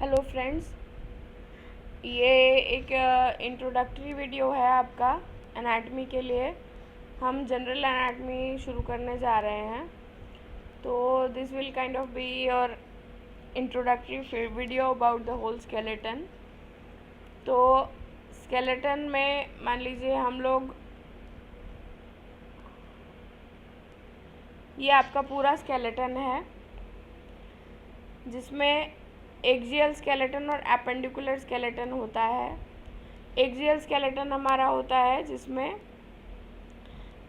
Hello friends, ये एक introductory video है आपका एनाटमी के लिए। हम जनरल एनाटमी शुरू करने जा रहे हैं, तो this will kind of be your introductory video about the whole skeleton. तो स्केलेटन में मान लीजिए हम लोग, ये आपका पूरा स्केलेटन है जिसमें एक्सियल स्केलेटन और एपेंडिकुलर स्केलेटन होता है। एक्सियल स्केलेटन हमारा होता है जिसमें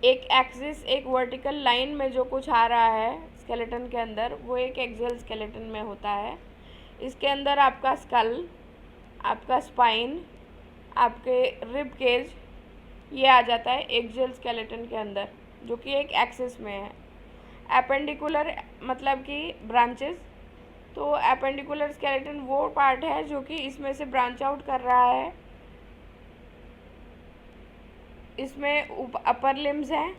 एक एक्सिस, एक वर्टिकल लाइन में जो कुछ आ रहा है स्केलेटन के अंदर, वो एक एक्सियल स्केलेटन में होता है। इसके अंदर आपका स्कल, आपका स्पाइन, आपके रिब केज, ये आ जाता है एक्सियल स्केलेटन के अंदर, जो कि एक एक्सिस में है। एपेंडिकुलर मतलब कि ब्रांचेस, तो एपेंडिकुलर स्केलेटन वो पार्ट है जो कि इसमें से ब्रांच आउट कर रहा है। इसमें अपर लिम्स हैं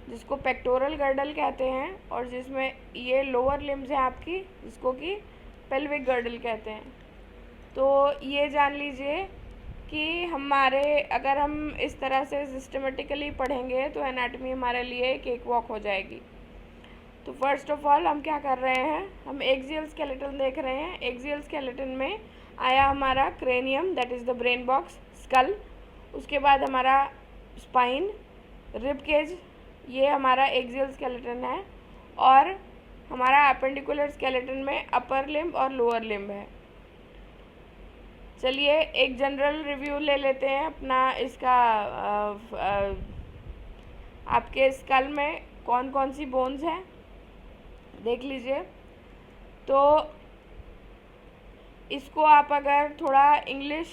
जिसको पेक्टोरल गर्डल कहते हैं, और जिसमें ये लोअर लिम्स हैं आपकी जिसको कि पेल्विक गर्डल कहते हैं। तो ये जान लीजिए कि हमारे, अगर हम इस तरह से सिस्टमेटिकली पढ़ेंगे तो एनाटमी हमारे लिए एक केक वॉक हो जाएगी। तो फर्स्ट ऑफ ऑल हम क्या कर रहे हैं, हम एक्सियल स्केलेटन देख रहे हैं। एक्सियल स्केलेटन में आया हमारा cranium, that is the brain box, skull, उसके बाद हमारा स्पाइन, रिब केज, ये हमारा एक्सियल स्केलेटन है। और हमारा एपेंडिकुलर स्केलेटन में अपर लिम्ब और लोअर लिम्ब है। चलिए एक जनरल रिव्यू ले लेते हैं अपना इसका। आपके स्कल में कौन कौन सी बोन्स हैं देख लीजिए। तो इसको आप अगर थोड़ा इंग्लिश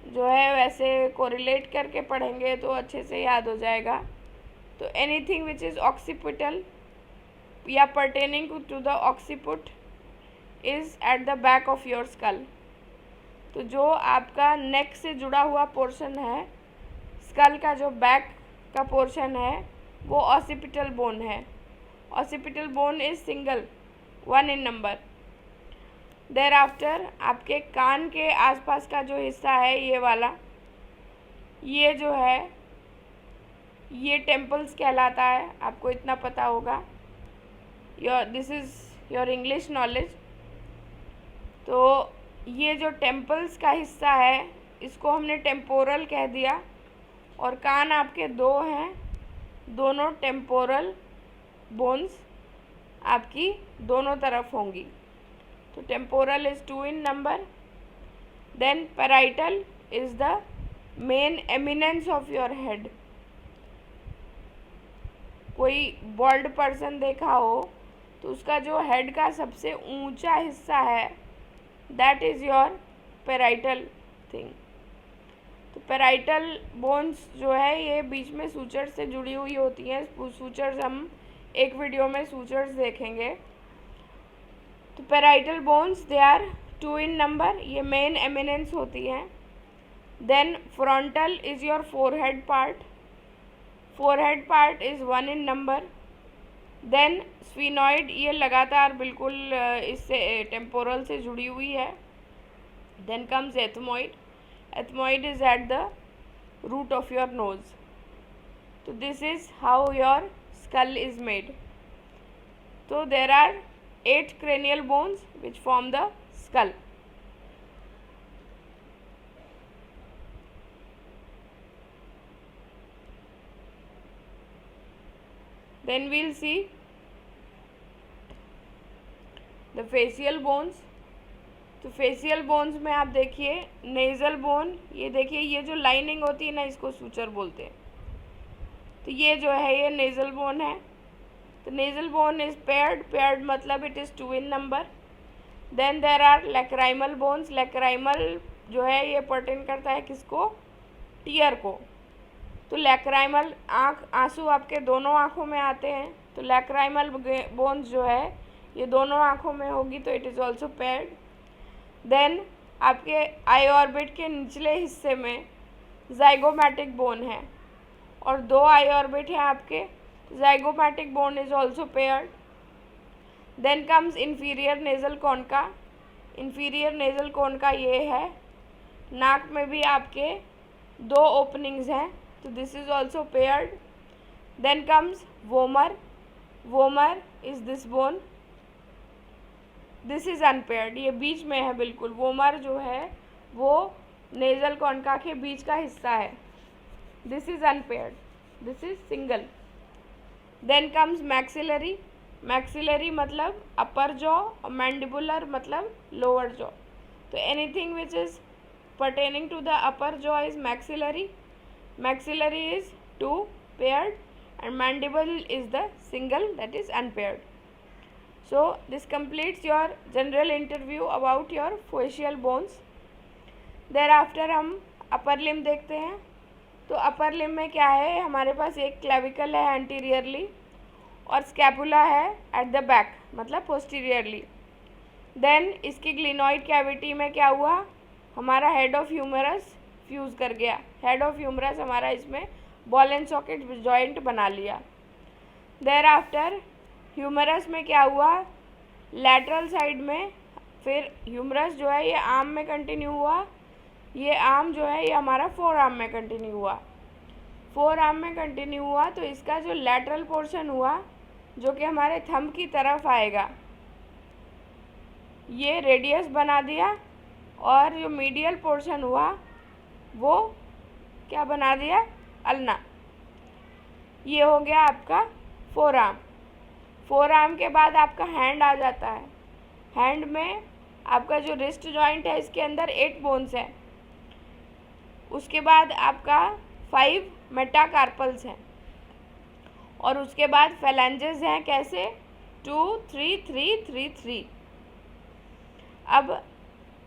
जो है वैसे कोरिलेट करके पढ़ेंगे तो अच्छे से याद हो जाएगा। तो एनीथिंग विच इज़ ऑक्सीपिटल या pertaining to the occiput is at the back of your skull. तो जो आपका नेक से जुड़ा हुआ पोर्शन है, स्कल का जो बैक का पोर्शन है, वो ऑक्सीपिटल बोन है। Occipital bone is single, 1 in number. There after आपके कान के आसपास का जो हिस्सा है, ये वाला, ये जो है ये टेम्पल्स कहलाता है। आपको इतना पता होगा, this is your English knowledge. तो ये जो टेम्पल्स का हिस्सा है इसको हमने टेम्पोरल कह दिया। और कान आपके दो हैं, दोनों टेम्पोरल बोन्स आपकी दोनों तरफ होंगी। तो temporal is 2 in number. Then parietal is the main eminence of your head. कोई बॉल्ड पर्सन देखा हो तो उसका जो हेड का सबसे ऊंचा हिस्सा है, that is your parietal thing. तो पैराइटल बोन्स जो है ये बीच में सूचर से जुड़ी हुई होती हैं। सूचर्स हम एक वीडियो में सूचर्स देखेंगे। तो parietal bones they are 2 in number, ये मेन एमिनेंस होती हैं। Then frontal is your forehead part. Forehead part is 1 in number. Then sphenoid, ये लगातार बिल्कुल इससे टेम्पोरल से जुड़ी हुई है। Then comes ethmoid. Ethmoid is at the root of your nose. तो this is how your skull is made. So there are 8 cranial bones which form the skull. Then we'll see the facial bones. तो facial bones में आप देखिए nasal bone, ये देखिए ये जो lining होती है ना, इसको सूचर बोलते हैं। तो ये जो है ये नेज़ल बोन है। तो nasal bone is paired, paired मतलब it is 2 in number. Then there are lacrimal bones. Lacrimal जो है ये पर्टेन करता है किसको, टीयर को। तो लैक्राइमल, आंसू आपके दोनों आँखों में आते हैं, तो लैक्राइमल बोन्स जो है ये दोनों आँखों में होगी, तो it is also paired. Then आपके आई ऑर्बिट के निचले हिस्से में जाइगोमैटिक बोन है, और 2 आई ऑर्बिट हैं आपके। zygomatic bone is also paired. Then comes inferior nasal concha. Inferior nasal concha का ये है। नाक में भी आपके 2 ओपनिंग्स हैं, तो this is also paired. Then comes vomer. Vomer is this bone, this is unpaired, ये बीच में है बिल्कुल। वोमर जो है वो नेजल कॉन्का के बीच का हिस्सा है। This is unpaired, this is single. Then comes maxillary. Maxillary मतलब अपर जॉ और मैंडिबुलर मतलब लोअर जॉ। तो anything which is pertaining to the upper jaw is maxillary. Maxillary is 2 paired and mandible is the single, that is unpaired. So this completes your general interview about your facial bones. Thereafter हम upper limb देखते हैं। तो upper limb में क्या है, हमारे पास एक clavicle है anteriorly और scapula है at the back मतलब posteriorly। Then इसकी glenoid cavity में क्या हुआ, हमारा हेड ऑफ ह्यूमरस फ्यूज़ कर गया। हेड ऑफ ह्यूमरस हमारा इसमें बॉल एंड सॉकेट जॉइंट बना लिया। देयर आफ्टर ह्यूमरस में क्या हुआ, लैटरल साइड में फिर ह्यूमरस जो है ये आर्म में कंटिन्यू हुआ। ये आर्म जो है ये हमारा 4 आर्म में कंटिन्यू हुआ। 4 आर्म में कंटिन्यू हुआ तो इसका जो लैटरल पोर्शन हुआ जो कि हमारे थंब की तरफ आएगा, ये रेडियस बना दिया। और जो मीडियल पोर्शन हुआ वो क्या बना दिया, अल्ना। ये हो गया आपका 4 आर्म। 4 आर्म के बाद आपका हैंड आ जाता है। हैंड में आपका जो रिस्ट जॉइंट है इसके अंदर 8 बोन्स हैं। उसके बाद आपका 5 मेटाकार्पल्स हैं और उसके बाद फेलेंजेस हैं। कैसे, 2 3 3 3 3। अब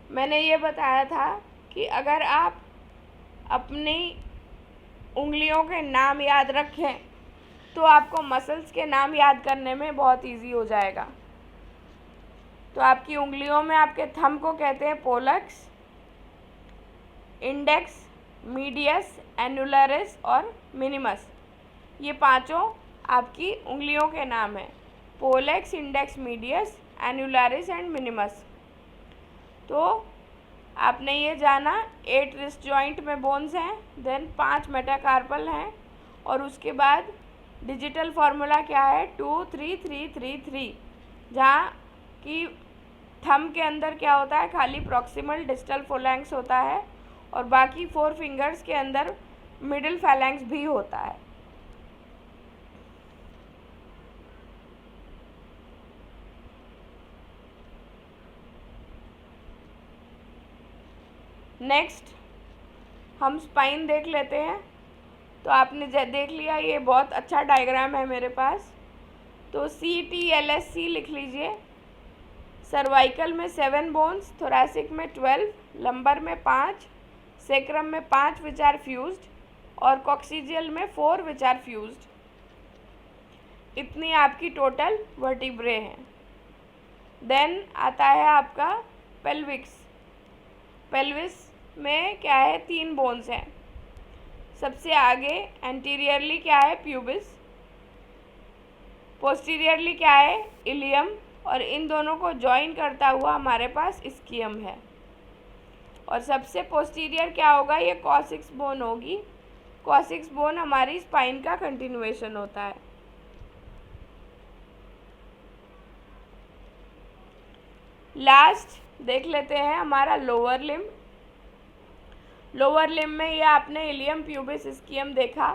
मैंने ये बताया था कि अगर आप अपनी उंगलियों के नाम याद रखें तो आपको मसल्स के नाम याद करने में बहुत इजी हो जाएगा। तो आपकी उंगलियों में आपके थंब को कहते हैं पोलक्स, इंडेक्स, मीडियस, एनुलरिस और मिनिमस। ये पांचों आपकी उंगलियों के नाम हैं, pollex, index, medius, annularis and minimus. तो आपने ये जाना 8 रिस्ट जॉइंट में बोन्स हैं, देन 5 मेटाकार्पल हैं और उसके बाद डिजिटल फार्मूला क्या है, 2 3 3 3 3, जहाँ कि थंब के अंदर क्या होता है, खाली प्रॉक्सिमल डिस्टल फोलैंक्स होता है और बाकी 4 फिंगर्स के अंदर मिडिल फैलैंक्स भी होता है। नेक्स्ट हम स्पाइन देख लेते हैं। तो आपने देख लिया, ये बहुत अच्छा डायग्राम है मेरे पास। तो CTLSC लिख लीजिए। सर्वाइकल में 7 बोन्स, थोरैसिक में 12, लंबर में 5, सेक्रम में 5 विच आर फ्यूज्ड और कॉक्सिजियल में 4 विच आर फ्यूज्ड। इतनी आपकी टोटल वर्टिब्रे हैं। देन आता है आपका पेल्विक्स। पेल्विस में क्या है, 3 बोन्स हैं। सबसे आगे एंटीरियरली क्या है, प्यूबिस, पोस्टीरियरली क्या है, इलियम, और इन दोनों को जॉइन करता हुआ हमारे पास स्कियम है। और सबसे पोस्टीरियर क्या होगा, ये कॉसिक्स बोन होगी। कॉसिक्स बोन हमारी स्पाइन का कंटिन्यूएशन होता है। लास्ट देख लेते हैं हमारा लोअर लिम्ब। लोअर लिम्ब में ये आपने इलियम, प्यूबिस, स्कियम देखा।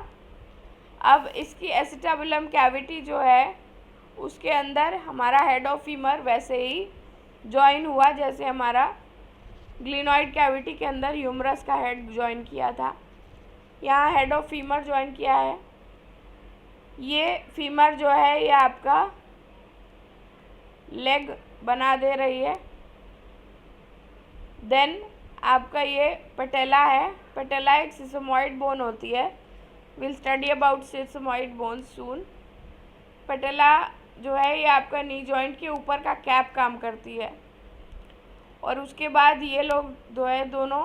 अब इसकी एसिटाबुलम कैविटी जो है उसके अंदर हमारा हेड ऑफ फीमर वैसे ही जॉइन हुआ जैसे हमारा ग्लिनॉइड कैविटी के अंदर ह्यूमरस का हेड जॉइन किया था। यहाँ हेड ऑफ फीमर जॉइन किया है। ये फीमर जो है ये आपका लेग बना दे रही है। देन आपका ये पटेला है। पटेला एक सिसमॉइड बोन होती है। विल स्टडी अबाउट सिसमॉइड बोन सून। पटेला जो है ये आपका नी जॉइंट के ऊपर का कैप काम करती है। और उसके बाद ये लोग जो है दोनों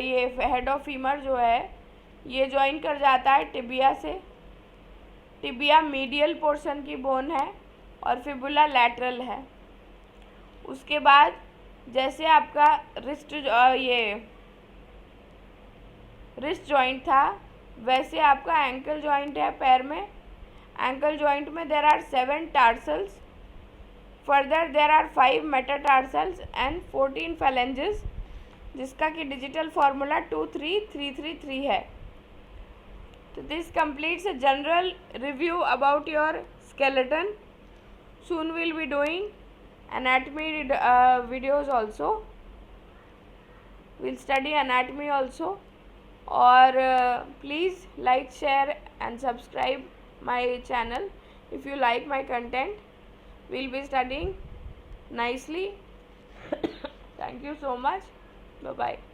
ये हेड ऑफ फीमर जो है ये जॉइन कर जाता है टिबिया से। टिबिया मीडियल पोर्शन की बोन है और फिबुला लैटरल है। उसके बाद जैसे आपका रिस्ट जॉइंट था, वैसे आपका एंकल जॉइंट है पैर में। एंकल जॉइंट में there are 7 tarsals, further there are 5 metatarsals and 14 phalanges, जिसका कि डिजिटल फॉर्मूला 23333 है। तो this completes a general review about your skeleton. Soon we'll be doing anatomy videos also. We'll study anatomy also. और please like, share and subscribe my channel if you like my content. We'll be studying nicely. Thank you so much. Bye bye.